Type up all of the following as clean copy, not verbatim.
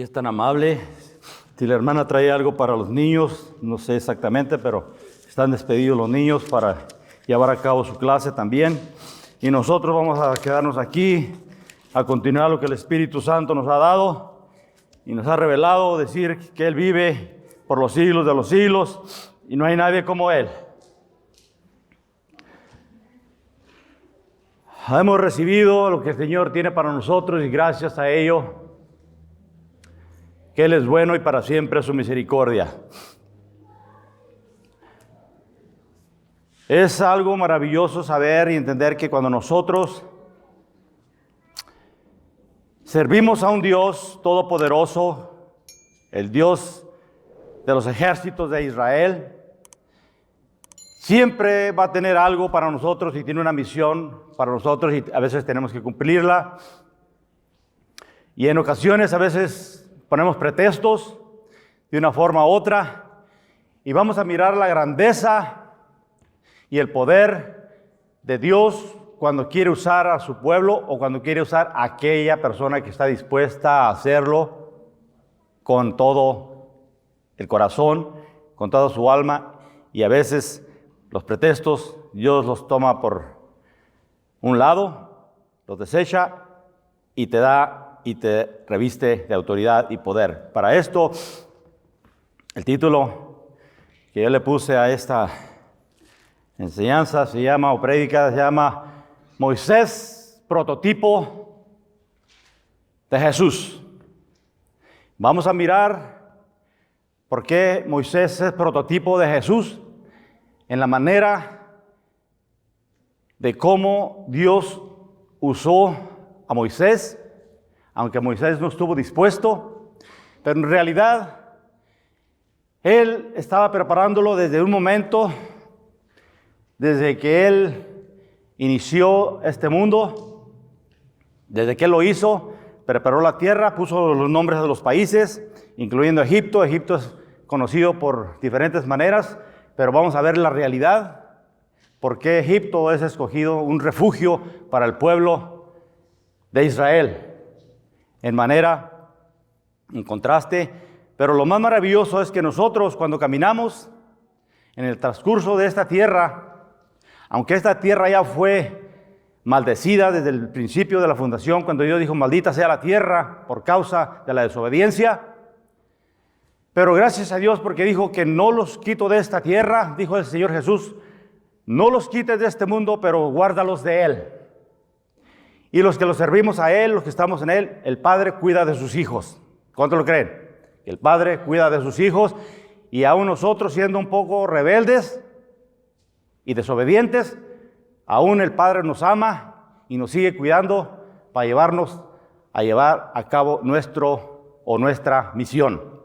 Si es tan amable, si la hermana trae algo para los niños, no sé exactamente, pero están despedidos los niños para llevar a cabo su clase también. Y nosotros vamos a quedarnos aquí a continuar lo que el Espíritu Santo nos ha dado y nos ha revelado, decir que Él vive por los siglos de los siglos y no hay nadie como Él. Hemos recibido lo que el Señor tiene para nosotros y gracias a ello, que Él es bueno y para siempre su misericordia. Es algo maravilloso saber y entender que cuando nosotros servimos a un Dios todopoderoso, el Dios de los ejércitos de Israel, siempre va a tener algo para nosotros y tiene una misión para nosotros y a veces tenemos que cumplirla. Y en ocasiones a veces ponemos pretextos de una forma u otra y vamos a mirar la grandeza y el poder de Dios cuando quiere usar a su pueblo o cuando quiere usar a aquella persona que está dispuesta a hacerlo con todo el corazón, con toda su alma, y a veces los pretextos Dios los toma por un lado, los desecha y te da y te reviste de autoridad y poder. Para esto, el título que yo le puse a esta enseñanza se llama, o prédica, se llama Moisés, prototipo de Jesús. Vamos a mirar por qué Moisés es prototipo de Jesús en la manera de cómo Dios usó a Moisés, aunque Moisés no estuvo dispuesto, pero en realidad Él estaba preparándolo desde un momento, desde que Él inició este mundo, desde que Él lo hizo, preparó la tierra, puso los nombres de los países, incluyendo Egipto. Egipto es conocido por diferentes maneras, pero vamos a ver la realidad, por qué Egipto es escogido un refugio para el pueblo de Israel, en contraste. Pero lo más maravilloso es que nosotros cuando caminamos en el transcurso de esta tierra, aunque esta tierra ya fue maldecida desde el principio de la fundación, cuando Dios dijo, maldita sea la tierra por causa de la desobediencia, pero gracias a Dios porque dijo que no los quito de esta tierra, dijo el Señor Jesús, no los quites de este mundo, pero guárdalos de Él. Y los que lo servimos a Él, los que estamos en Él, el Padre cuida de sus hijos. ¿Cuánto lo creen? El Padre cuida de sus hijos y aún nosotros siendo un poco rebeldes y desobedientes, aún el Padre nos ama y nos sigue cuidando para llevarnos a llevar a cabo nuestra misión.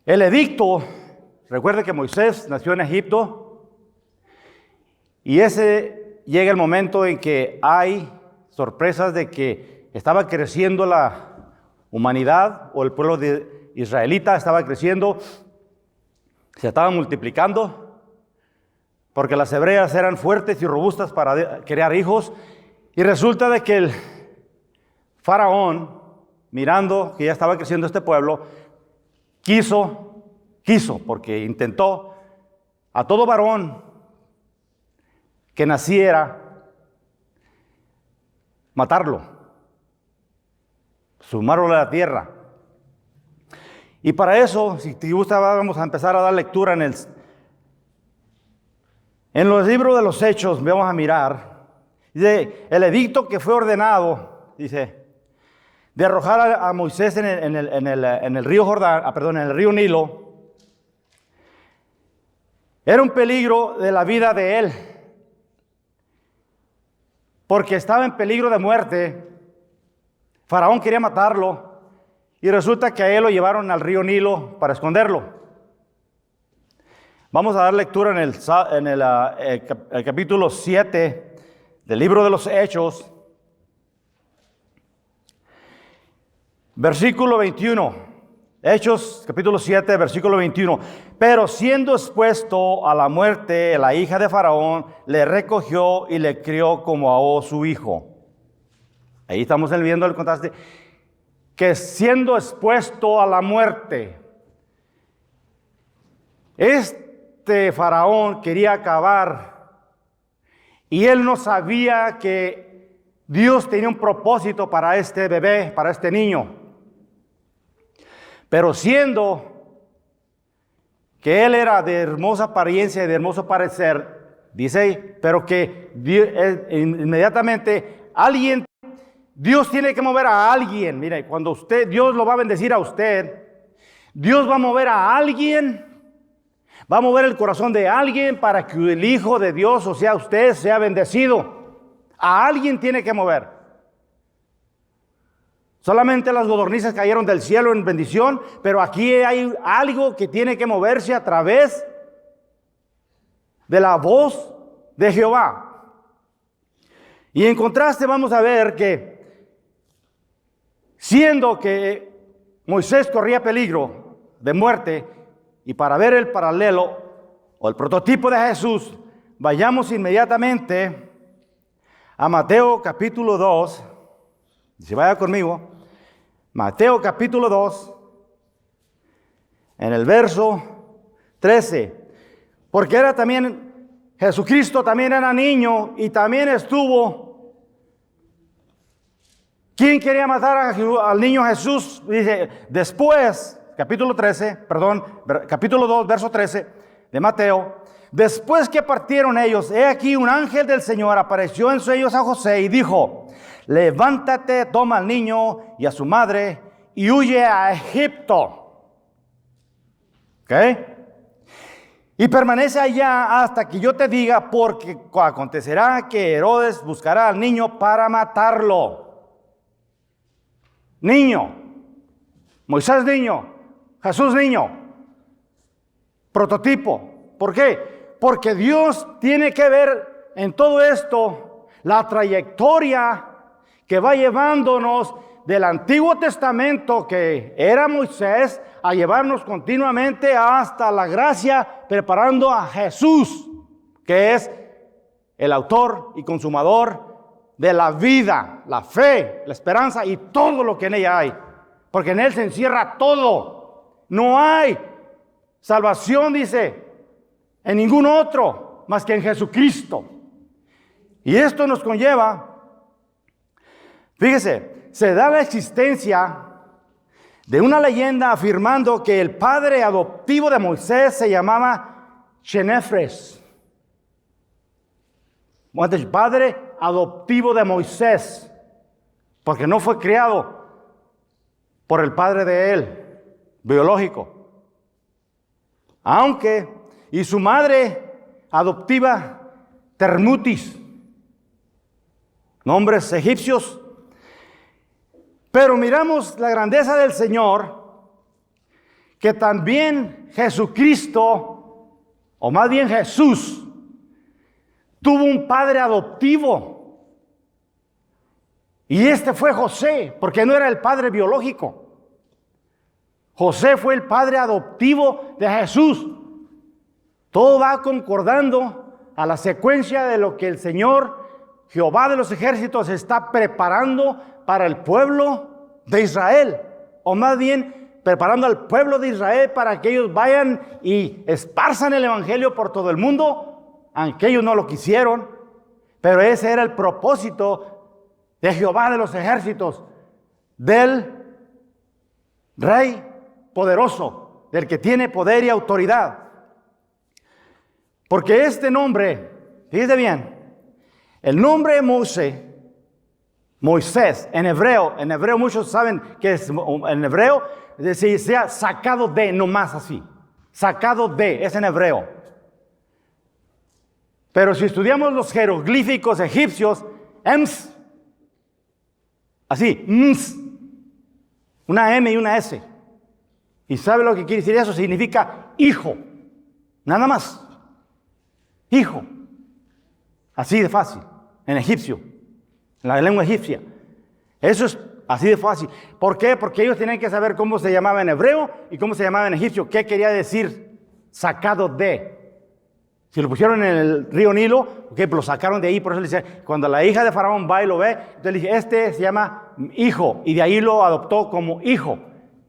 El edicto, recuerde que Moisés nació en Egipto y llega el momento en que hay sorpresas de que estaba creciendo la humanidad o el pueblo de israelita estaba creciendo, se estaba multiplicando, porque las hebreas eran fuertes y robustas para crear hijos, y resulta de que el faraón, mirando que ya estaba creciendo este pueblo, quiso, porque intentó a todo varón que naciera, matarlo, sumarlo a la tierra. Y para eso, si te gusta, vamos a empezar a dar lectura en los libros de los Hechos. Vamos a mirar, dice, el edicto que fue ordenado, dice, de arrojar a Moisés en el río Jordán, en el río Nilo, era un peligro de la vida de él, porque estaba en peligro de muerte. Faraón quería matarlo y resulta que a él lo llevaron al río Nilo para esconderlo. Vamos a dar lectura en el capítulo 7 del libro de los Hechos, versículo 21. Hechos, capítulo 7, versículo 21. Pero siendo expuesto a la muerte, la hija de Faraón le recogió y le crió como a su hijo. Ahí estamos viendo el contraste. que siendo expuesto a la muerte, este faraón quería acabar y él no sabía que Dios tenía un propósito para este bebé, para este niño. Pero siendo que él era de hermosa apariencia y de hermoso parecer, dice ahí, pero que inmediatamente Dios tiene que mover a alguien. Mire, cuando Dios lo va a bendecir a usted, Dios va a mover a alguien, va a mover el corazón de alguien para que el Hijo de Dios, o sea, usted, sea bendecido. A alguien tiene que mover. Solamente las codornices cayeron del cielo en bendición, pero aquí hay algo que tiene que moverse a través de la voz de Jehová. Y en contraste vamos a ver que, siendo que Moisés corría peligro de muerte, y para ver el paralelo o el prototipo de Jesús, vayamos inmediatamente a Mateo capítulo 2. Si vaya conmigo, Mateo capítulo 2, en el verso 13, porque era también, Jesucristo también era niño y también estuvo. ¿Quién quería matar al niño Jesús? Dice, después, capítulo 2, verso 13 de Mateo, después que partieron ellos, he aquí un ángel del Señor apareció en sueños a José y dijo, levántate, toma al niño y a su madre y huye a Egipto. ¿Ok? Y permanece allá hasta que yo te diga, porque acontecerá que Herodes buscará al niño para matarlo. Niño. Moisés niño. Jesús niño. Prototipo. ¿Por qué? Porque Dios tiene que ver en todo esto la trayectoria que va llevándonos del Antiguo Testamento, que era Moisés, a llevarnos continuamente hasta la gracia, preparando a Jesús, que es el autor y consumador de la vida, la fe, la esperanza y todo lo que en ella hay. Porque en Él se encierra todo. No hay salvación, dice, en ningún otro más que en Jesucristo. Y esto nos conlleva, fíjese, se da la existencia de una leyenda afirmando que el padre adoptivo de Moisés se llamaba Chenefres. El padre adoptivo de Moisés, porque no fue criado por el padre de él, biológico. Aunque, y su madre adoptiva, Termutis, nombres egipcios. Pero miramos la grandeza del Señor, que también Jesucristo, o más bien Jesús, tuvo un padre adoptivo. Y este fue José, porque no era el padre biológico. José fue el padre adoptivo de Jesús. Todo va concordando a la secuencia de lo que el Señor, Jehová de los ejércitos, está preparando para el pueblo de Israel, o más bien preparando al pueblo de Israel para que ellos vayan y esparzan el evangelio por todo el mundo, aunque ellos no lo quisieron. Pero ese era el propósito de Jehová de los ejércitos, del Rey poderoso, del que tiene poder y autoridad. Porque este nombre, fíjese bien, el nombre Moisés, en hebreo muchos saben que es, en hebreo, es decir, sea sacado de, no más así. Sacado de, es en hebreo. Pero si estudiamos los jeroglíficos egipcios, ems, así, ms, una M y una S. ¿Y sabe lo que quiere decir eso? Significa hijo, nada más. Hijo. Así de fácil, en egipcio, en la lengua egipcia. Eso es así de fácil. ¿Por qué? Porque ellos tenían que saber cómo se llamaba en hebreo y cómo se llamaba en egipcio. ¿Qué quería decir sacado de? Si lo pusieron en el río Nilo, okay, pues lo sacaron de ahí. Por eso le dice, cuando la hija de Faraón va y lo ve, entonces le dije, este se llama hijo. Y de ahí lo adoptó como hijo.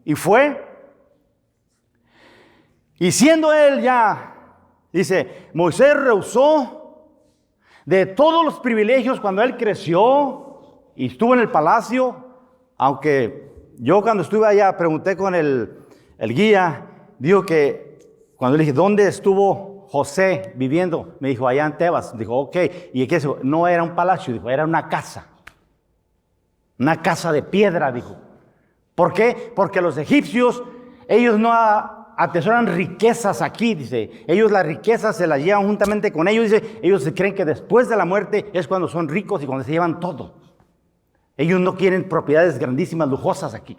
Y fue. Y siendo él ya, dice, Moisés rehusó de todos los privilegios cuando él creció y estuvo en el palacio. Aunque yo cuando estuve allá pregunté con el guía, dijo que cuando le dije, ¿dónde estuvo José viviendo? Me dijo, allá en Tebas. Dijo, ok. ¿Y qué es eso? No era un palacio, dijo, era una casa. Una casa de piedra, dijo. ¿Por qué? Porque los egipcios, ellos no atesoran riquezas aquí, dice. Ellos las riquezas se las llevan juntamente con ellos, dice. Ellos creen que después de la muerte es cuando son ricos y cuando se llevan todo. Ellos no quieren propiedades grandísimas, lujosas aquí.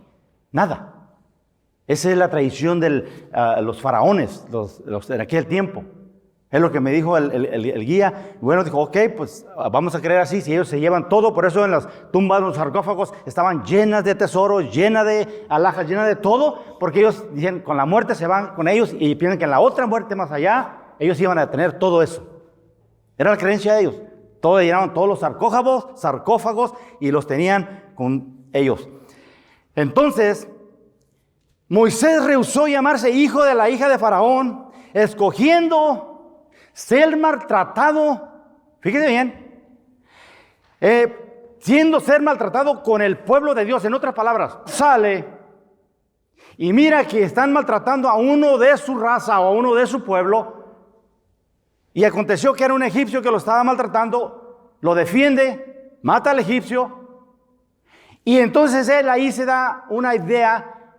Nada. Esa es la tradición de los faraones de aquel tiempo. Es lo que me dijo el guía. Bueno, dijo, ok, pues vamos a creer así, si ellos se llevan todo. Por eso en las tumbas, los sarcófagos estaban llenas de tesoros, llenas de alhajas, llenas de todo. Porque ellos dicen, con la muerte se van con ellos y piensan que en la otra muerte más allá, ellos iban a tener todo eso. Era la creencia de ellos. Llenaban todos los sarcófagos y los tenían con ellos. Entonces, Moisés rehusó llamarse hijo de la hija de Faraón, escogiendo ser maltratado, fíjese bien, ser maltratado con el pueblo de Dios. En otras palabras, sale y mira que están maltratando a uno de su raza o a uno de su pueblo, y aconteció que era un egipcio que lo estaba maltratando, lo defiende, mata al egipcio, y entonces él ahí se da una idea,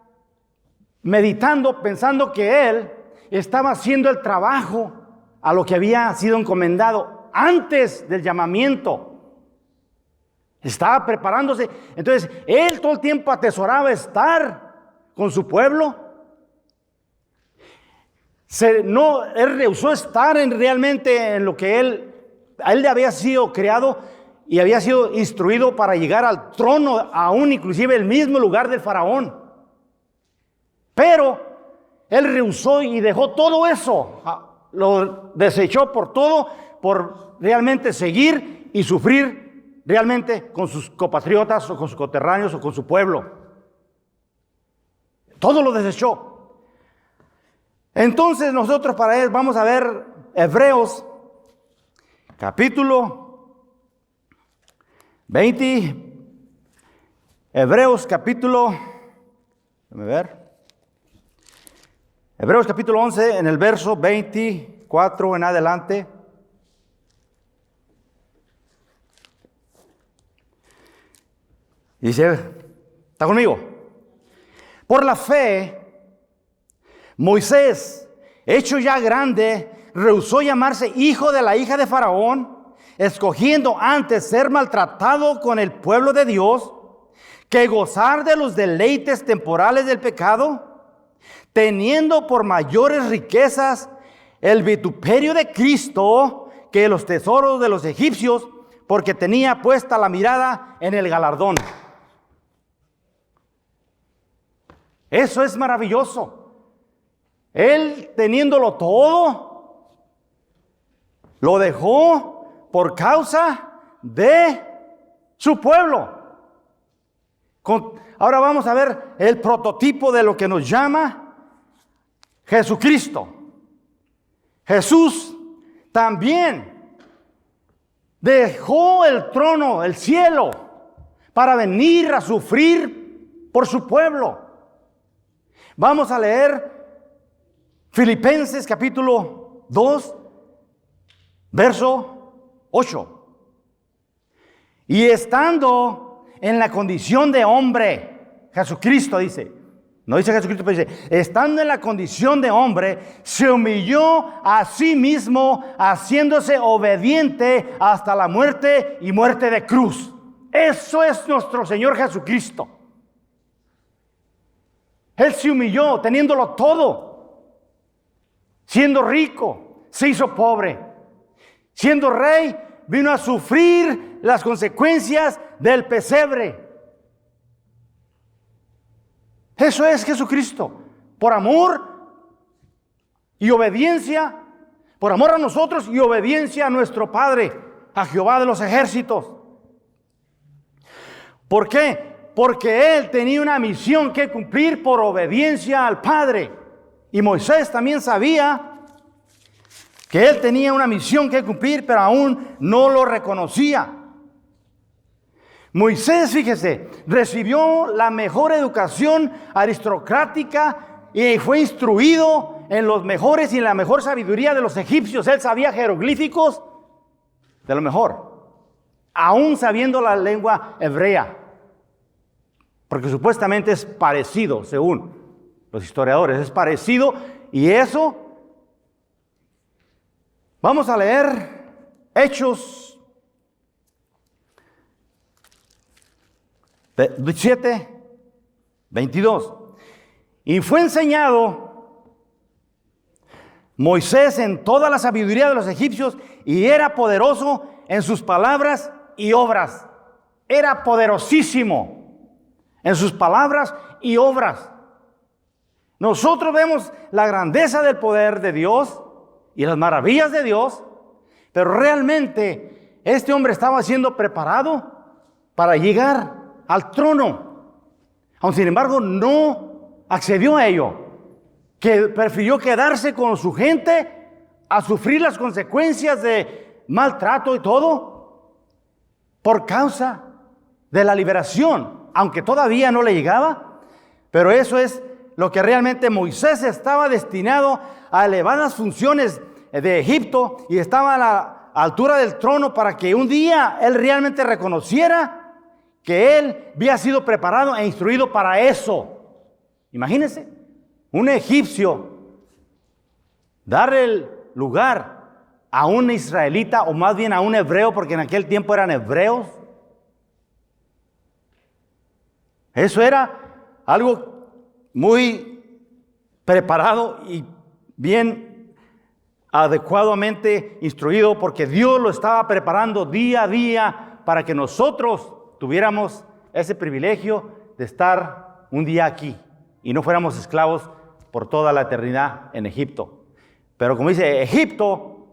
meditando, pensando que él estaba haciendo el trabajo a lo que había sido encomendado antes del llamamiento. Estaba preparándose. Entonces, él todo el tiempo atesoraba estar con su pueblo. Él rehusó estar realmente en lo que a él le había sido creado y había sido instruido para llegar al trono, aún inclusive el mismo lugar del faraón. Pero él rehusó y dejó todo eso. Lo desechó por todo, por realmente seguir y sufrir realmente con sus compatriotas o con sus coterráneos o con su pueblo. Todo lo desechó. Entonces nosotros para él vamos a ver Hebreos capítulo 20. Hebreos capítulo, déjame ver. Hebreos capítulo 11, en el verso 24 en adelante. Dice, ¿está conmigo? Por la fe, Moisés, hecho ya grande, rehusó llamarse hijo de la hija de Faraón, escogiendo antes ser maltratado con el pueblo de Dios, que gozar de los deleites temporales del pecado, teniendo por mayores riquezas el vituperio de Cristo que los tesoros de los egipcios, porque tenía puesta la mirada en el galardón. Eso es maravilloso. Él, teniéndolo todo, lo dejó por causa de su pueblo. Ahora vamos a ver el prototipo de lo que nos llama Jesucristo. Jesús también dejó el trono, el cielo, para venir a sufrir por su pueblo. Vamos a leer Filipenses capítulo 2, verso 8. Y estando en la condición de hombre, Jesucristo dice, no dice Jesucristo, pero dice, estando en la condición de hombre, se humilló a sí mismo, haciéndose obediente hasta la muerte y muerte de cruz. Eso es nuestro Señor Jesucristo. Él se humilló teniéndolo todo. Siendo rico, se hizo pobre. Siendo rey, vino a sufrir las consecuencias del pesebre. Eso es Jesucristo. Por amor y obediencia, por amor a nosotros y obediencia a nuestro Padre, a Jehová de los ejércitos. ¿Por qué? Porque él tenía una misión que cumplir por obediencia al Padre. Y Moisés también sabía que él tenía una misión que cumplir, pero aún no lo reconocía. Moisés, fíjese, recibió la mejor educación aristocrática y fue instruido en los mejores y en la mejor sabiduría de los egipcios. Él sabía jeroglíficos de lo mejor, aún sabiendo la lengua hebrea, porque supuestamente es parecido, según los historiadores, es parecido. Y eso, vamos a leer Hechos 7:22. Y fue enseñado Moisés en toda la sabiduría de los egipcios, y era poderoso en sus palabras y obras. Era poderosísimo en sus palabras y obras. Nosotros vemos la grandeza del poder de Dios y las maravillas de Dios, pero realmente este hombre estaba siendo preparado para llegar al trono. Aun sin embargo, no accedió a ello, que prefirió quedarse con su gente a sufrir las consecuencias de maltrato y todo por causa de la liberación, aunque todavía no le llegaba. Pero eso es lo que realmente Moisés estaba destinado a elevadas funciones de Egipto, y estaba a la altura del trono para que un día él realmente reconociera que él había sido preparado e instruido para eso. Imagínense, un egipcio darle el lugar a un israelita, o más bien a un hebreo, porque en aquel tiempo eran hebreos. Eso era algo muy preparado y bien adecuadamente instruido, porque Dios lo estaba preparando día a día para que nosotros tuviéramos ese privilegio de estar un día aquí y no fuéramos esclavos por toda la eternidad en Egipto. Pero como dice, Egipto,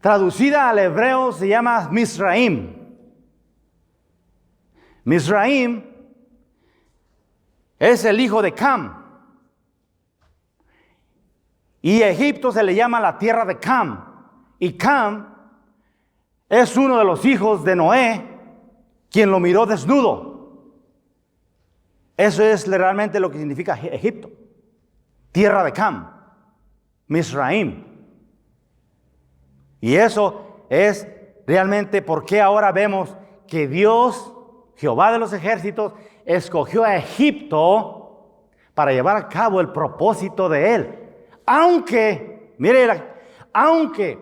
traducida al hebreo, se llama Misraim. Misraim es el hijo de Cam, y Egipto se le llama la tierra de Cam, y Cam es uno de los hijos de Noé, quien lo miró desnudo. Eso es realmente lo que significa Egipto, tierra de Cam, Misraim. Y eso es realmente por qué ahora vemos que Dios, Jehová de los ejércitos, escogió a Egipto para llevar a cabo el propósito de él. Aunque, aunque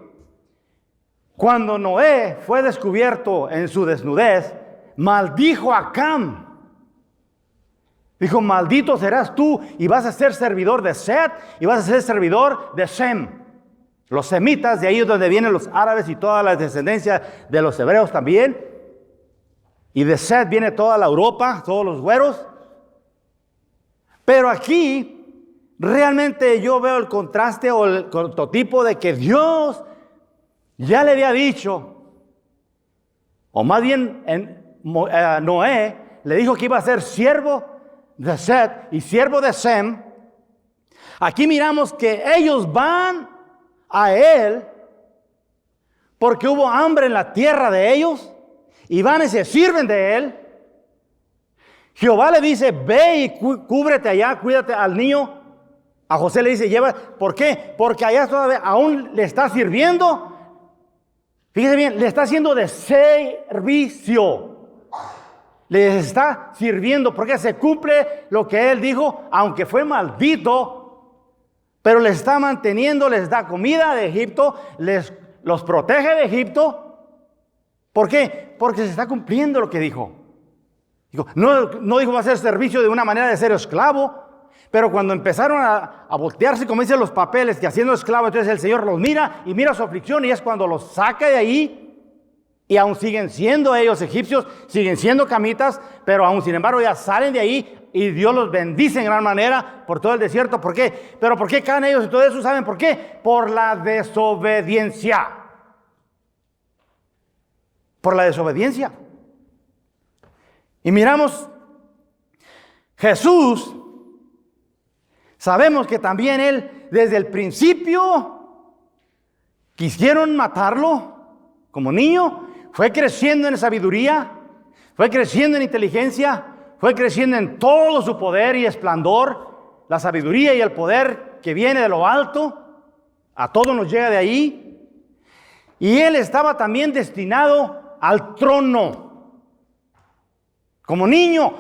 cuando Noé fue descubierto en su desnudez, maldijo a Cam. Dijo: maldito serás tú y vas a ser servidor de Set y vas a ser servidor de Sem. Los semitas, de ahí es donde vienen los árabes y toda la descendencia de los hebreos también. Y de Set viene toda la Europa, todos los güeros. Pero aquí realmente yo veo el contraste o el prototipo de que Dios ya le había dicho, o más bien Noé le dijo que iba a ser siervo de Set y siervo de Sem. Aquí miramos que ellos van a él porque hubo hambre en la tierra de ellos, y van y se sirven de él. Jehová le dice: ve y cúbrete allá, cuídate al niño. A José le dice: lleva. ¿Por qué? Porque allá todavía aún le está sirviendo. Fíjese bien, le está haciendo de servicio. Les está sirviendo porque se cumple lo que él dijo, aunque fue maldito, pero les está manteniendo, les da comida de Egipto, los protege de Egipto. ¿Por qué? Porque se está cumpliendo lo que dijo. No dijo va a hacer servicio de una manera de ser esclavo, pero cuando empezaron a voltearse, como dicen los papeles, que haciendo esclavo, entonces el Señor los mira y mira su aflicción, y es cuando los saca de ahí. Y aún siguen siendo ellos egipcios, siguen siendo camitas, pero aún sin embargo ya salen de ahí y Dios los bendice en gran manera por todo el desierto. ¿Por qué? Pero ¿por qué caen ellos y todo eso? ¿Saben por qué? Por la desobediencia. Por la desobediencia. Y miramos, Jesús, sabemos que también Él, desde el principio, quisieron matarlo como niño. Fue creciendo en sabiduría, fue creciendo en inteligencia, fue creciendo en todo su poder y esplendor, la sabiduría y el poder que viene de lo alto, a todos nos llega de ahí. Y Él estaba también destinado al trono, como niño.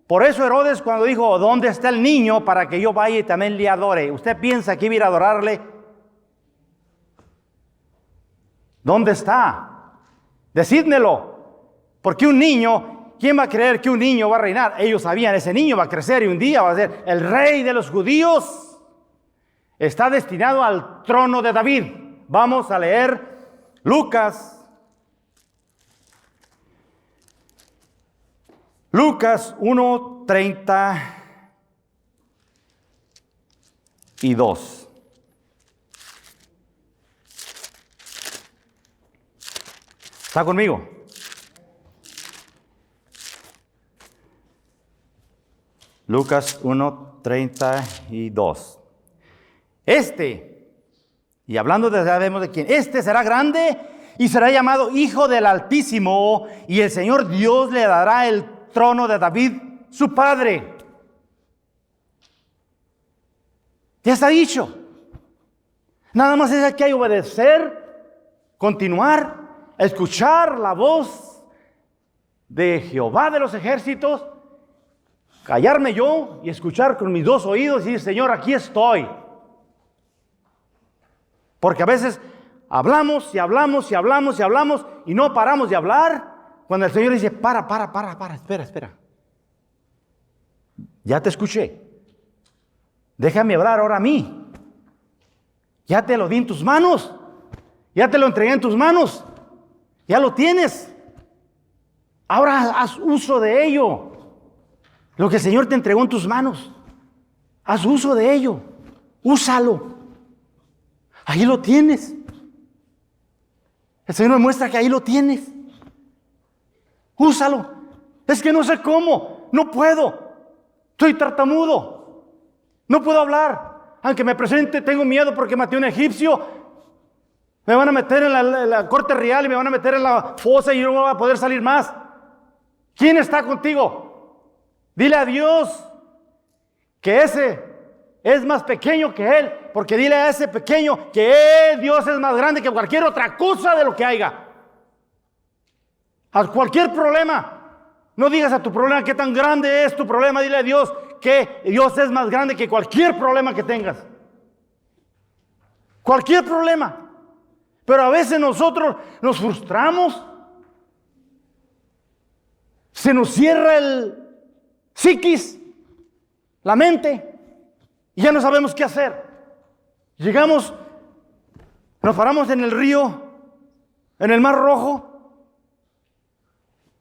Por eso Herodes, cuando dijo, ¿dónde está el niño para que yo vaya y también le adore? ¿Usted piensa que iba a ir a adorarle? ¿Dónde está? Decídmelo. Porque un niño, ¿quién va a creer que un niño va a reinar? Ellos sabían, ese niño va a crecer y un día va a ser el rey de los judíos. Está destinado al trono de David. Vamos a leer Lucas 1:32. ¿Está conmigo? Lucas 1:32. Y hablando de, sabemos de quién, será grande y será llamado Hijo del Altísimo, y el Señor Dios le dará el trono de David, su padre. Ya está dicho. Nada más es que hay que obedecer, continuar, escuchar la voz de Jehová de los ejércitos, callarme yo y escuchar con mis dos oídos y decir, Señor, aquí estoy. Porque a veces hablamos y hablamos y hablamos y hablamos y no paramos de hablar. Cuando el Señor dice, para, espera. Ya te escuché. Déjame hablar ahora a mí. Ya te lo di en tus manos. Ya te lo entregué en tus manos. Ya lo tienes. Ahora haz uso de ello. Lo que el Señor te entregó en tus manos. Haz uso de ello. Úsalo. Ahí lo tienes. El Señor me muestra que ahí lo tienes. Úsalo. Es que no sé cómo. No puedo. Estoy tartamudo. No puedo hablar. Aunque me presente, tengo miedo porque maté a un egipcio. Me van a meter en la corte real y me van a meter en la fosa y yo no voy a poder salir más. ¿Quién está contigo? Dile a Dios que ese es más pequeño que Él. Porque dile a ese pequeño que Dios es más grande que cualquier otra cosa de lo que haya. A cualquier problema. No digas a tu problema qué tan grande es tu problema. Dile a Dios que Dios es más grande que cualquier problema que tengas. Cualquier problema. Pero a veces nosotros nos frustramos. Se nos cierra el psiquis, la mente, y ya no sabemos qué hacer. Llegamos, nos paramos en el río, en el Mar Rojo,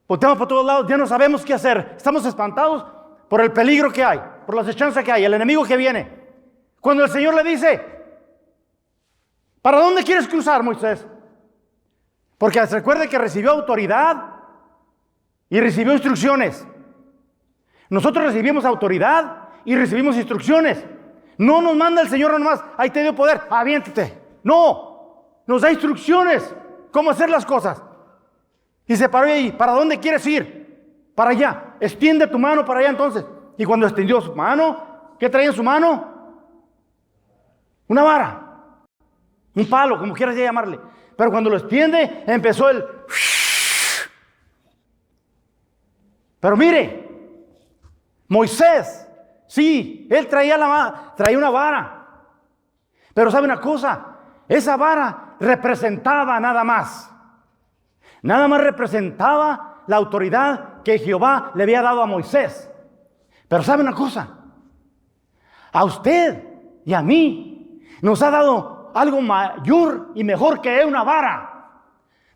volteamos por todos lados, ya no sabemos qué hacer. Estamos espantados por el peligro que hay, por las acechanzas que hay, el enemigo que viene. Cuando el Señor le dice, ¿para dónde quieres cruzar, Moisés? Porque recuerde que recibió autoridad y recibió instrucciones. Nosotros recibimos autoridad y recibimos instrucciones. No nos manda el Señor nomás, ahí te dio poder, aviéntate. No, nos da instrucciones, cómo hacer las cosas. Y se paró ahí, ¿para dónde quieres ir? Para allá, extiende tu mano para allá entonces. Y cuando extendió su mano, ¿qué traía en su mano? Una vara, un palo, como quieras llamarle. Pero cuando lo extiende, empezó el... Pero mire, Moisés, sí, él traía una vara. Pero ¿sabe una cosa? Esa vara representaba nada más. Nada más representaba la autoridad que Jehová le había dado a Moisés. Pero ¿sabe una cosa? A usted y a mí nos ha dado algo mayor y mejor que una vara.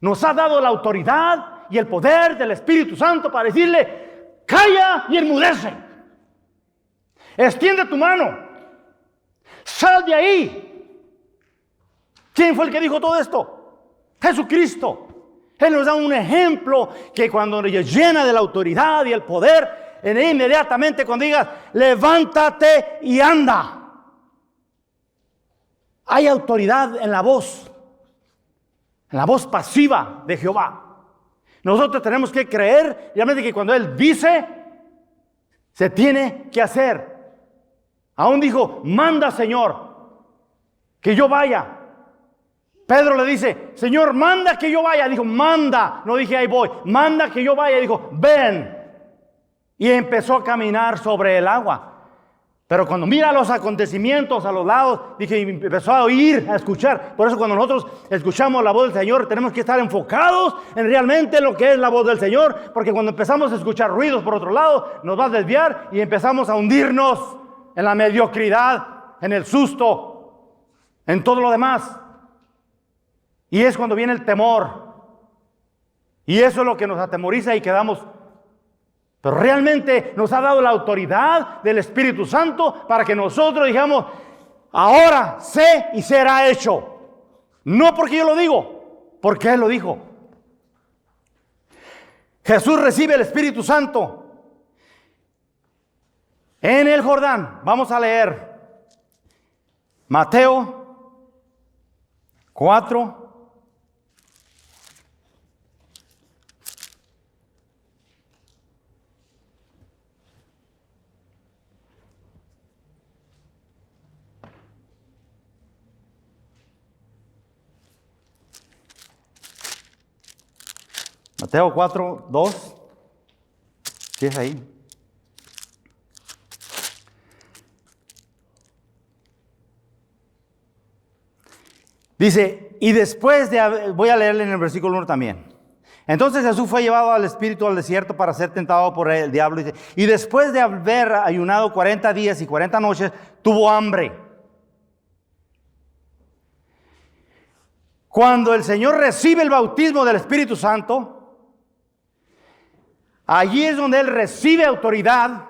Nos ha dado la autoridad y el poder del Espíritu Santo para decirle, calla y enmudece. Extiende tu mano. Sal de ahí. ¿Quién fue el que dijo todo esto? Jesucristo. Él nos da un ejemplo que cuando nos llena de la autoridad y el poder, inmediatamente cuando digas, levántate y anda. Hay autoridad en la voz pasiva de Jehová. Nosotros tenemos que creer realmente que cuando Él dice, se tiene que hacer. Aún dijo, manda, Señor, que yo vaya. Pedro le dice, Señor, manda que yo vaya. Dijo, manda. No dije, ahí voy. Manda que yo vaya. Dijo, ven. Y empezó a caminar sobre el agua. Pero cuando mira los acontecimientos a los lados, dije, y empezó a oír, a escuchar. Por eso cuando nosotros escuchamos la voz del Señor, tenemos que estar enfocados en realmente lo que es la voz del Señor. Porque cuando empezamos a escuchar ruidos por otro lado, nos va a desviar y empezamos a hundirnos en la mediocridad, en el susto, en todo lo demás. Y es cuando viene el temor. Y eso es lo que nos atemoriza y quedamos. Pero realmente nos ha dado la autoridad del Espíritu Santo para que nosotros digamos, ahora sé y será hecho. No porque yo lo digo, porque Él lo dijo. Jesús recibe el Espíritu Santo en el Jordán. Vamos a leer Mateo 4. Mateo 4, 2. ¿Qué es ahí? Dice, y después de... Voy a leerle en el versículo 1 también. Entonces Jesús fue llevado al Espíritu al desierto para ser tentado por el diablo. Dice, y después de haber ayunado 40 días y 40 noches, tuvo hambre. Cuando el Señor recibe el bautismo del Espíritu Santo, allí es donde Él recibe autoridad,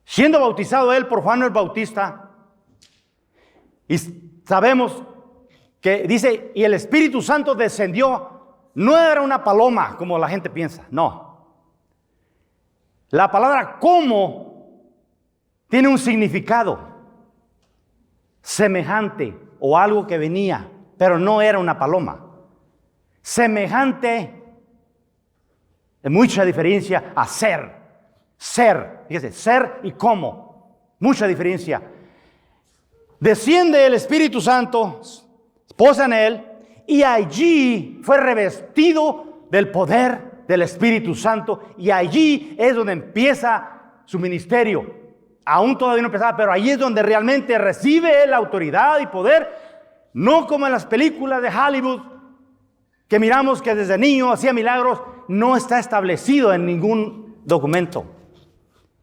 siendo bautizado Él por Juan el Bautista. Y sabemos que dice, y el Espíritu Santo descendió, no era una paloma como la gente piensa, no. La palabra como tiene un significado semejante o algo que venía, pero no era una paloma. Semejante. Hay mucha diferencia a ser. Ser, fíjese, ser y cómo. Mucha diferencia. Desciende el Espíritu Santo, posa en Él, y allí fue revestido del poder del Espíritu Santo, y allí es donde empieza su ministerio. Aún todavía no empezaba, pero allí es donde realmente recibe la autoridad y poder, no como en las películas de Hollywood, que miramos que desde niño hacía milagros. No está establecido en ningún documento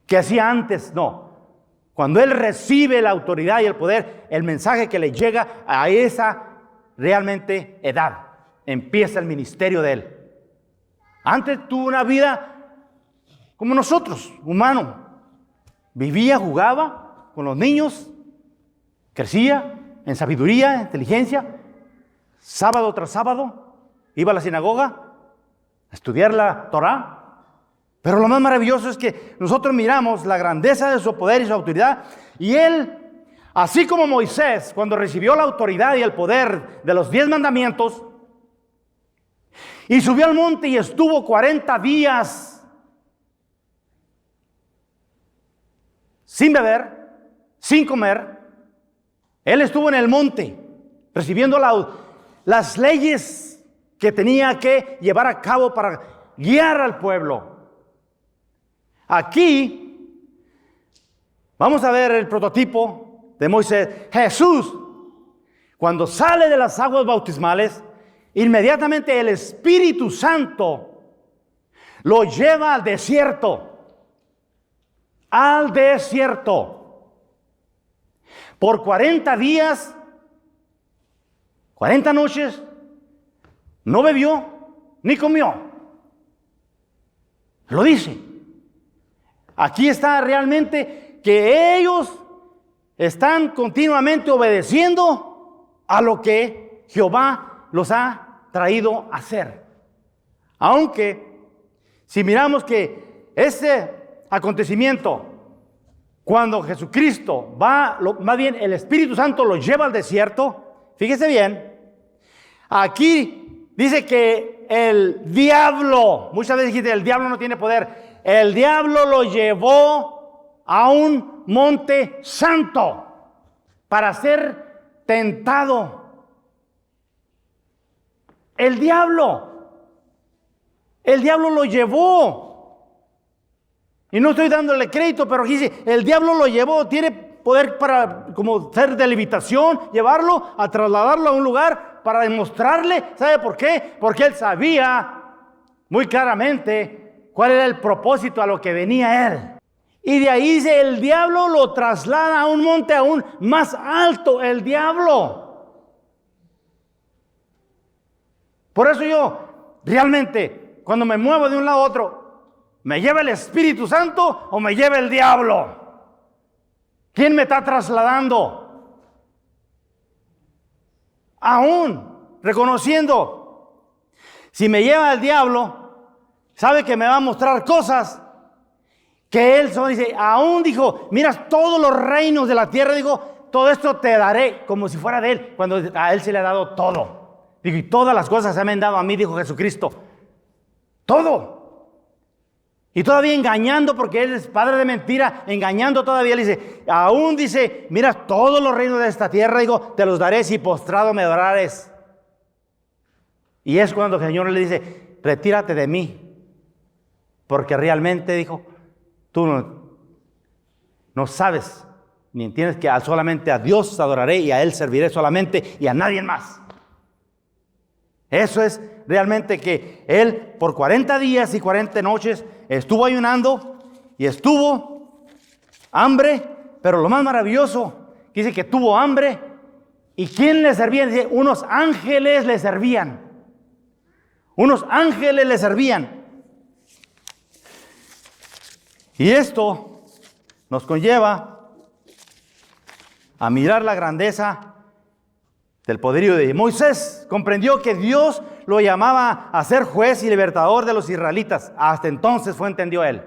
que hacía antes, no. Cuando Él recibe la autoridad y el poder, el mensaje que le llega a esa realmente edad, empieza el ministerio de Él. Antes tuvo una vida como nosotros, humano. Vivía, jugaba con los niños, crecía en sabiduría, inteligencia, sábado tras sábado, iba a la sinagoga, a estudiar la Torá. Pero lo más maravilloso es que nosotros miramos la grandeza de su poder y su autoridad, y Él, así como Moisés, cuando recibió la autoridad y el poder de los 10 mandamientos, y subió al monte y estuvo 40 días sin beber, sin comer. Él estuvo en el monte recibiendo las leyes que tenía que llevar a cabo para guiar al pueblo. Aquí vamos a ver el prototipo de Moisés. Jesús, cuando sale de las aguas bautismales, inmediatamente el Espíritu Santo lo lleva al desierto. Al desierto. Por 40 días, 40 noches, no bebió ni comió. Lo dice. Aquí está realmente que ellos están continuamente obedeciendo a lo que Jehová los ha traído a hacer. Aunque, si miramos que ese acontecimiento, cuando Jesucristo va, más bien el Espíritu Santo lo lleva al desierto, fíjese bien, aquí dice que el diablo, muchas veces dijiste, el diablo no tiene poder, el diablo lo llevó a un monte santo para ser tentado. El diablo lo llevó. Y no estoy dándole crédito, pero aquí dice, el diablo lo llevó, tiene poder para como ser de levitación, llevarlo, a trasladarlo a un lugar para demostrarle, ¿sabe por qué? Porque él sabía muy claramente cuál era el propósito a lo que venía él. Y de ahí dice, el diablo lo traslada a un monte aún más alto, el diablo. Por eso yo, realmente, cuando me muevo de un lado a otro, ¿me lleva el Espíritu Santo o me lleva el diablo? ¿Quién me está trasladando? Aún reconociendo, si me lleva el diablo, sabe que me va a mostrar cosas que él solo dice, aún dijo, mira todos los reinos de la tierra, digo, todo esto te daré, como si fuera de él, cuando a él se le ha dado todo. Digo, y todas las cosas se me han dado a mí, dijo Jesucristo. Todo. Y todavía engañando, porque él es padre de mentira, engañando todavía, le dice, aún dice, mira todos los reinos de esta tierra, digo, te los daré si postrado me adorares. Y es cuando el Señor le dice, retírate de mí, porque realmente, dijo, tú no sabes, ni entiendes que solamente a Dios adoraré y a Él serviré solamente y a nadie más. Eso es realmente que Él por 40 días y 40 noches estuvo ayunando y estuvo hambre, pero lo más maravilloso, dice que tuvo hambre. ¿Y quién le servía? Dice, unos ángeles le servían. Unos ángeles le servían. Y esto nos conlleva a mirar la grandeza del poderío de Moisés. Comprendió que Dios lo llamaba a ser juez y libertador de los israelitas. Hasta entonces entendió él.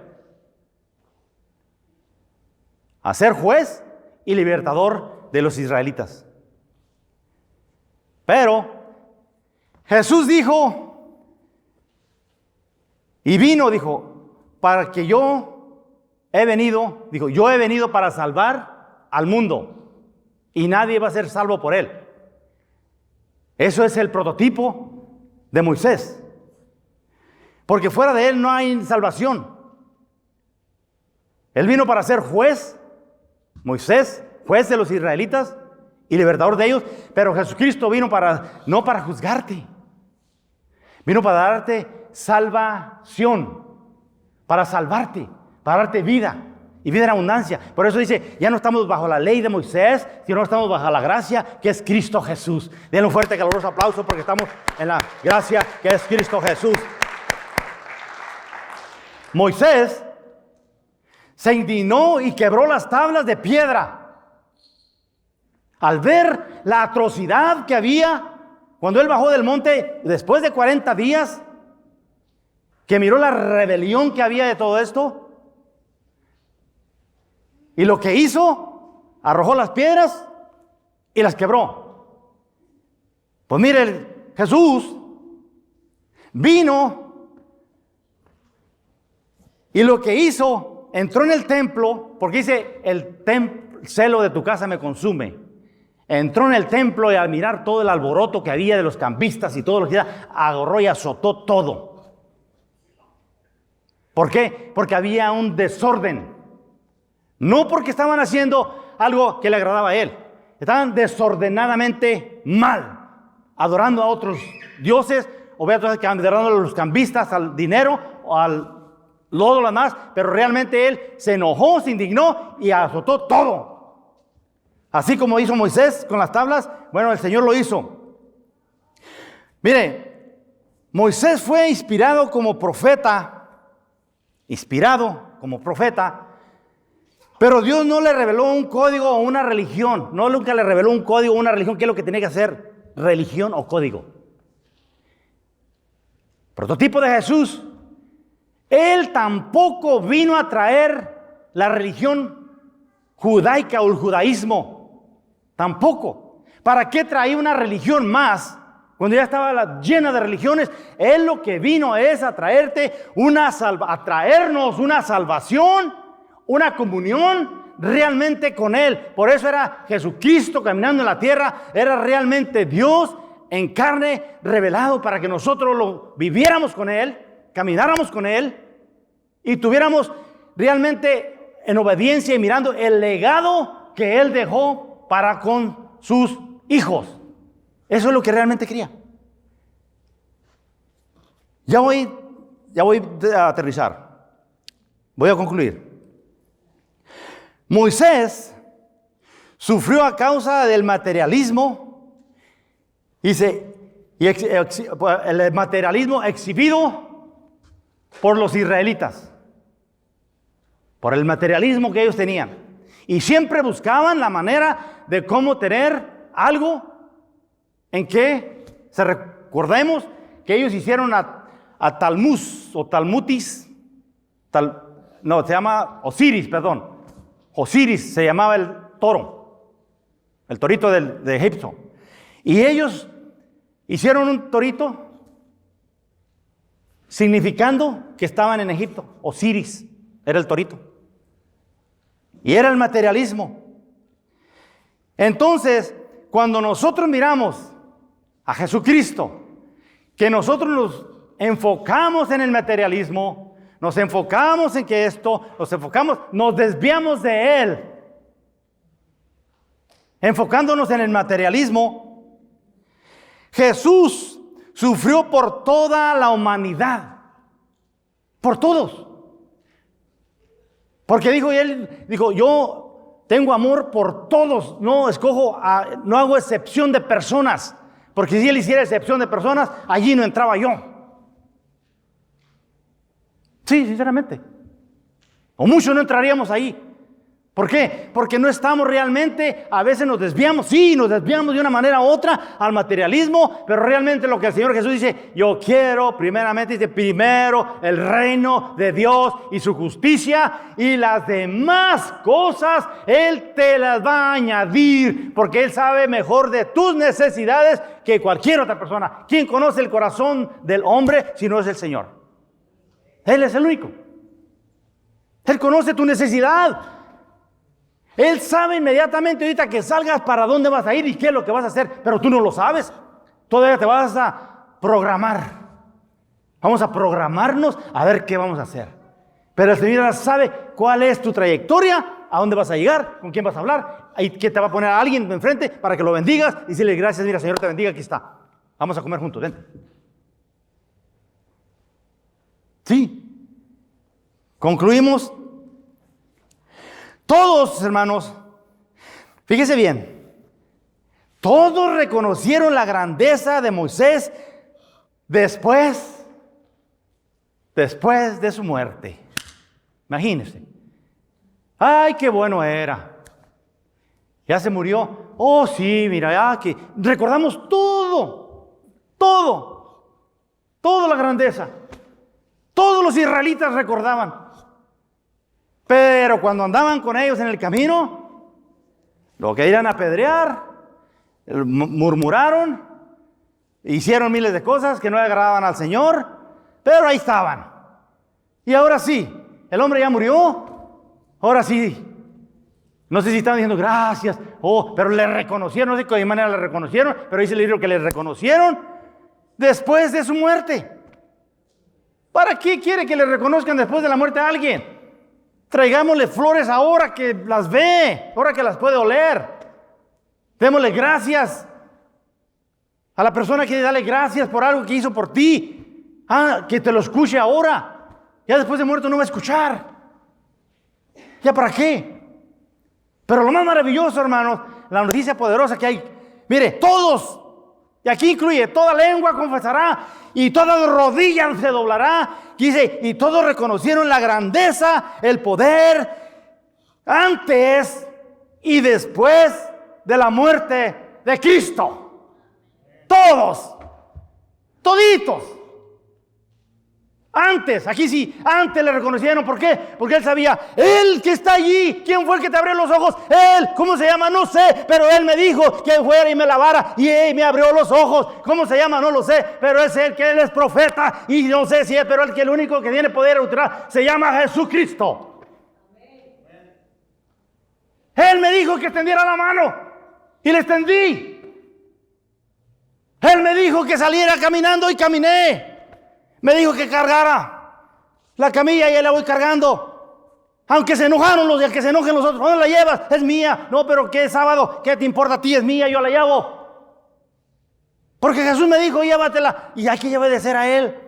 A ser juez y libertador de los israelitas. Pero Jesús dijo, y vino, dijo, para que yo he venido para salvar al mundo y nadie va a ser salvo por él. Eso es el prototipo de Moisés. Porque fuera de él no hay salvación. Él vino para ser juez, Moisés, juez de los israelitas y libertador de ellos, pero Jesucristo vino no para juzgarte. Vino para darte salvación, para salvarte, para darte vida y vida en abundancia. Por eso dice, ya no estamos bajo la ley de Moisés, sino estamos bajo la gracia que es Cristo Jesús. Denle un fuerte, caluroso aplauso porque estamos en la gracia que es Cristo Jesús. Moisés se indignó y quebró las tablas de piedra al ver la atrocidad que había cuando él bajó del monte después de 40 días, que miró la rebelión que había de todo esto. Y lo que hizo, arrojó las piedras y las quebró. Pues mire, Jesús vino y lo que hizo, entró en el templo, porque dice, el celo de tu casa me consume. Entró en el templo y al mirar todo el alboroto que había de los campistas y todo lo que era, agarró y azotó todo. ¿Por qué? Porque había un desorden. No porque estaban haciendo algo que le agradaba a él. Estaban desordenadamente mal, adorando a otros dioses, o adorando a los cambistas, al dinero, o al lodo, lo demás. Pero realmente él se enojó, se indignó y azotó todo. Así como hizo Moisés con las tablas, bueno, el Señor lo hizo. Mire, Moisés fue inspirado como profeta Pero Dios no le reveló un código o una religión. No, nunca le reveló un código o una religión. ¿Qué es lo que tenía que hacer? Religión o código. Prototipo de Jesús. Él tampoco vino a traer la religión judaica o el judaísmo. Tampoco. ¿Para qué traía una religión más cuando ya estaba llena de religiones? Él lo que vino es a traerte a traernos una salvación, una comunión realmente con Él. Por eso era Jesucristo caminando en la tierra, era realmente Dios en carne revelado para que nosotros lo viviéramos con Él, camináramos con Él y tuviéramos realmente en obediencia y mirando el legado que Él dejó para con sus hijos. Eso es lo que realmente quería. Ya voy a aterrizar. Voy a concluir. Moisés sufrió a causa del materialismo el materialismo exhibido por los israelitas, por el materialismo que ellos tenían. Y siempre buscaban la manera de cómo tener algo en que recordemos que ellos hicieron a Talmuz o Talmutis, se llama Osiris, perdón. Osiris se llamaba el toro, el torito de Egipto. Y ellos hicieron un torito significando que estaban en Egipto. Osiris era el torito. Y era el materialismo. Entonces, cuando nosotros miramos a Jesucristo, que nosotros nos enfocamos en el materialismo, nos enfocamos en que nos desviamos de Él, enfocándonos en el materialismo. Jesús sufrió por toda la humanidad, por todos. Porque Él dijo, yo tengo amor por todos, no hago excepción de personas, porque si Él hiciera excepción de personas, allí no entraba yo. Sí, sinceramente. O muchos no entraríamos ahí. ¿Por qué? Porque no estamos realmente, a veces nos desviamos de una manera u otra al materialismo, pero realmente lo que el Señor Jesús dice, yo quiero primero el reino de Dios y su justicia, y las demás cosas Él te las va a añadir, porque Él sabe mejor de tus necesidades que cualquier otra persona. ¿Quién conoce el corazón del hombre si no es el Señor? Él es el único. Él conoce tu necesidad. Él sabe inmediatamente ahorita que salgas para dónde vas a ir y qué es lo que vas a hacer, pero tú no lo sabes. Todavía te vas a programar. Vamos a programarnos a ver qué vamos a hacer. Pero el Señor sabe cuál es tu trayectoria, a dónde vas a llegar, con quién vas a hablar, y que te va a poner a alguien enfrente para que lo bendigas y decirle gracias, mira, Señor te bendiga, aquí está. Vamos a comer juntos, ven. Sí. Concluimos. Todos, hermanos, fíjese bien, todos reconocieron la grandeza de Moisés después de su muerte. Imagínense. Ay, qué bueno era. Ya se murió. Oh, sí, mira, ya que recordamos toda la grandeza. Todos los israelitas recordaban. Pero cuando andaban con ellos en el camino, lo que iban a apedrear, murmuraron, hicieron miles de cosas que no le agradaban al Señor, pero ahí estaban. Y ahora sí, el hombre ya murió, ahora sí. No sé si estaban diciendo gracias, pero le reconocieron, no sé de qué manera le reconocieron, pero dice el libro que le reconocieron después de su muerte. ¿Para qué quiere que le reconozcan después de la muerte a alguien? Traigámosle flores ahora que las ve, ahora que las puede oler. Démosle gracias a la persona que dale gracias por algo que hizo por ti. Que te lo escuche ahora. Ya después de muerto no va a escuchar. ¿Ya para qué? Pero lo más maravilloso, hermanos, la noticia poderosa que hay. Mire, todos, y aquí incluye, toda lengua confesará y toda rodilla se doblará. Dice, y todos reconocieron la grandeza, el poder antes y después de la muerte de Cristo. Todos, toditos. Antes, aquí sí, antes le reconocieron. ¿Por qué? Porque él sabía, él que está allí, ¿quién fue el que te abrió los ojos? Él, ¿cómo se llama? No sé, pero él me dijo que fuera y me lavara y él me abrió los ojos. ¿Cómo se llama? No lo sé, pero es él que él es profeta y no sé si es, pero el único que tiene poder autoridad se llama Jesucristo. Él me dijo que extendiera la mano y le extendí. Él me dijo que saliera caminando y caminé. Me dijo que cargara la camilla y la voy cargando. Aunque se enojaron los, y el que se enojen los otros, ¿dónde la llevas? Es mía. No, pero ¿qué sábado? ¿Qué te importa a ti? Es mía, yo la llevo. Porque Jesús me dijo, llévatela. Y hay que obedecer a él.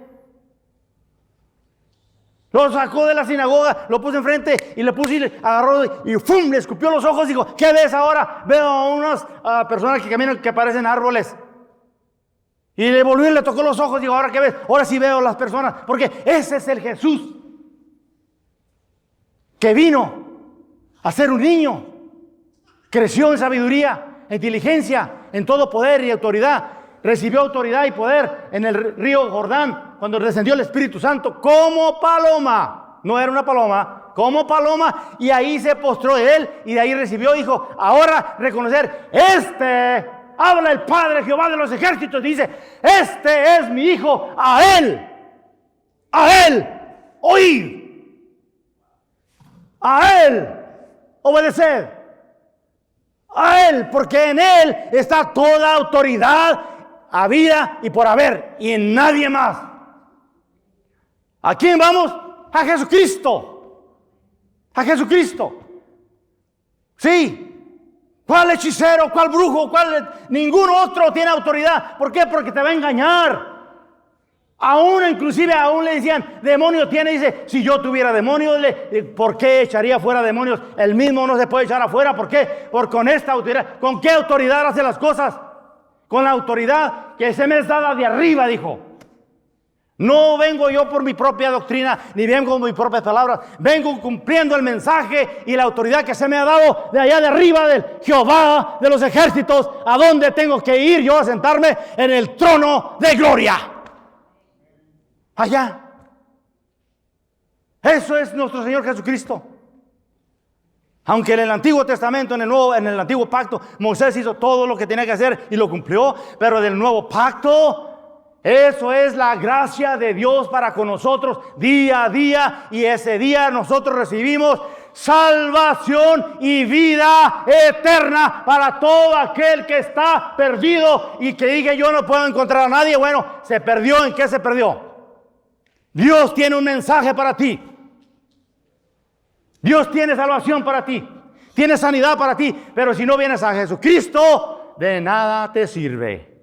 Lo sacó de la sinagoga, lo puso enfrente y le puse y le agarró y ¡fum! Le escupió los ojos y dijo, ¿qué ves ahora? Veo a unas personas que caminan que parecen árboles. Y le volvió y le tocó los ojos y dijo, ¿ahora qué ves? Ahora sí veo las personas, porque ese es el Jesús que vino a ser un niño, creció en sabiduría, en inteligencia, en todo poder y autoridad, recibió autoridad y poder en el río Jordán, cuando descendió el Espíritu Santo, como paloma, no era una paloma, como paloma, y ahí se postró él, y de ahí recibió, dijo, ahora reconocer, habla el Padre Jehová de los ejércitos, dice, este es mi hijo, a él, oíd, a él, obedeced, a él, porque en él está toda autoridad, habida y por haber, y en nadie más. ¿A quién vamos? A Jesucristo, a Jesucristo, sí. ¿Cuál hechicero? ¿Cuál brujo? Ningún otro tiene autoridad. ¿Por qué? Porque te va a engañar. Inclusive le decían, demonio tiene. Dice, si yo tuviera demonios, ¿por qué echaría fuera demonios? El mismo no se puede echar afuera. ¿Por qué? Porque con esta autoridad. ¿Con qué autoridad hace las cosas? Con la autoridad que se me es dada de arriba, dijo. No vengo yo por mi propia doctrina, ni vengo con mis propias palabras. Vengo cumpliendo el mensaje y la autoridad que se me ha dado de allá de arriba del Jehová de los ejércitos, a donde tengo que ir yo a sentarme en el trono de gloria. Allá. Eso es nuestro Señor Jesucristo. Aunque en el Antiguo Testamento, en el Antiguo Pacto, Moisés hizo todo lo que tenía que hacer y lo cumplió, pero del Nuevo Pacto, eso es la gracia de Dios para con nosotros día a día, y ese día nosotros recibimos salvación y vida eterna para todo aquel que está perdido y que diga yo no puedo encontrar a nadie. Bueno, se perdió. ¿En qué se perdió? Dios tiene un mensaje para ti. Dios tiene salvación para ti, tiene sanidad para ti, pero si no vienes a Jesucristo, de nada te sirve.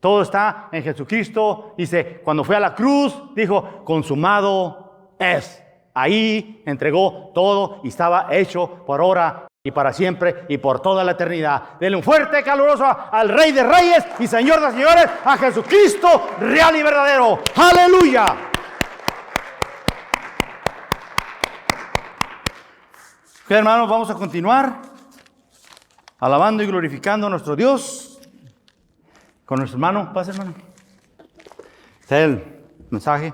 Todo está en Jesucristo. Dice, cuando fue a la cruz, dijo, consumado es. Ahí entregó todo y estaba hecho por ahora y para siempre y por toda la eternidad. Denle un fuerte, caluroso al Rey de Reyes y Señor de Señores, a Jesucristo real y verdadero. ¡Aleluya! Ok, hermanos, vamos a continuar alabando y glorificando a nuestro Dios. Con nuestro hermano, pasa hermano. Está el mensaje.